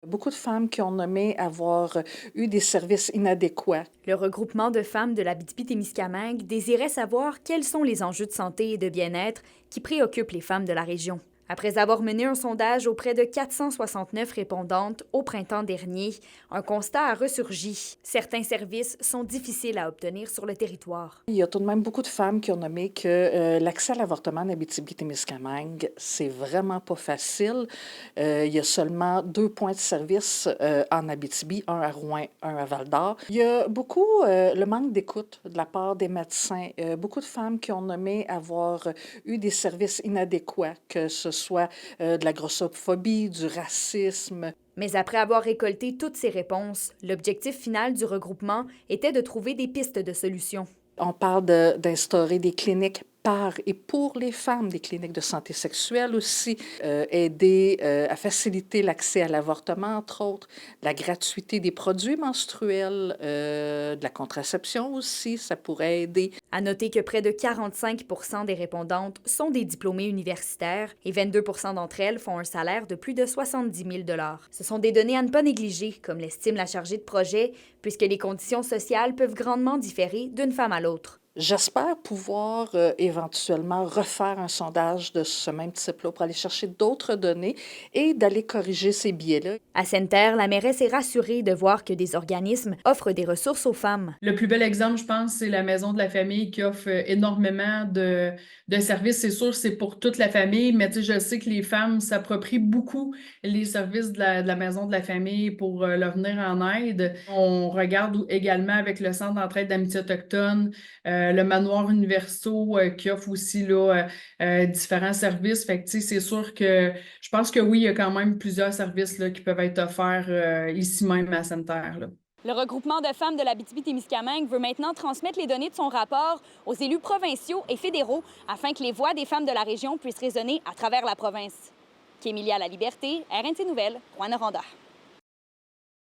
Beaucoup de femmes qui ont nommé avoir eu des services inadéquats. Le regroupement de femmes de l'Abitibi-Témiscamingue désirait savoir quels sont les enjeux de santé et de bien-être qui préoccupent les femmes de la région. Après avoir mené un sondage auprès de 469 répondantes au printemps dernier, un constat a ressurgi. Certains services sont difficiles à obtenir sur le territoire. Il y a tout de même beaucoup de femmes qui ont nommé que l'accès à l'avortement en Abitibi-Témiscamingue, c'est vraiment pas facile. Il y a seulement 2 points de service en Abitibi, un à Rouyn, un à Val-d'Or. Il y a beaucoup le manque d'écoute de la part des médecins. Beaucoup de femmes qui ont nommé avoir eu des services inadéquats, que ce soit de la grossophobie, du racisme. Mais après avoir récolté toutes ces réponses, l'objectif final du regroupement était de trouver des pistes de solutions. On parle d'instaurer des cliniques par et pour les femmes, des cliniques de santé sexuelle aussi, aider à faciliter l'accès à l'avortement, entre autres, la gratuité des produits menstruels, de la contraception aussi, ça pourrait aider. À noter que près de 45 des répondantes sont des diplômés universitaires et 22 d'entre elles font un salaire de plus de 70 000 $. Ce sont des données à ne pas négliger, comme l'estime la chargée de projet, puisque les conditions sociales peuvent grandement différer d'une femme à l'autre. J'espère pouvoir éventuellement refaire un sondage de ce même type-là pour aller chercher d'autres données et d'aller corriger ces biais-là. À Sainte-Terre, la mairesse est rassurée de voir que des organismes offrent des ressources aux femmes. Le plus bel exemple, je pense, c'est la Maison de la famille qui offre énormément de services. C'est sûr, c'est pour toute la famille, mais je sais que les femmes s'approprient beaucoup les services de la Maison de la famille pour leur venir en aide. On regarde également avec le Centre d'entraide d'amitié autochtone, le Manoir Universo qui offre aussi là, différents services. Fait que, c'est sûr que je pense que oui, il y a quand même plusieurs services là, qui peuvent être offerts ici même à Sainte-Terre, là. Le regroupement de femmes de l'Abitibi-Témiscamingue veut maintenant transmettre les données de son rapport aux élus provinciaux et fédéraux afin que les voix des femmes de la région puissent résonner à travers la province. Kémilia La Liberté, RNC Nouvelles, Rouyn-Noranda.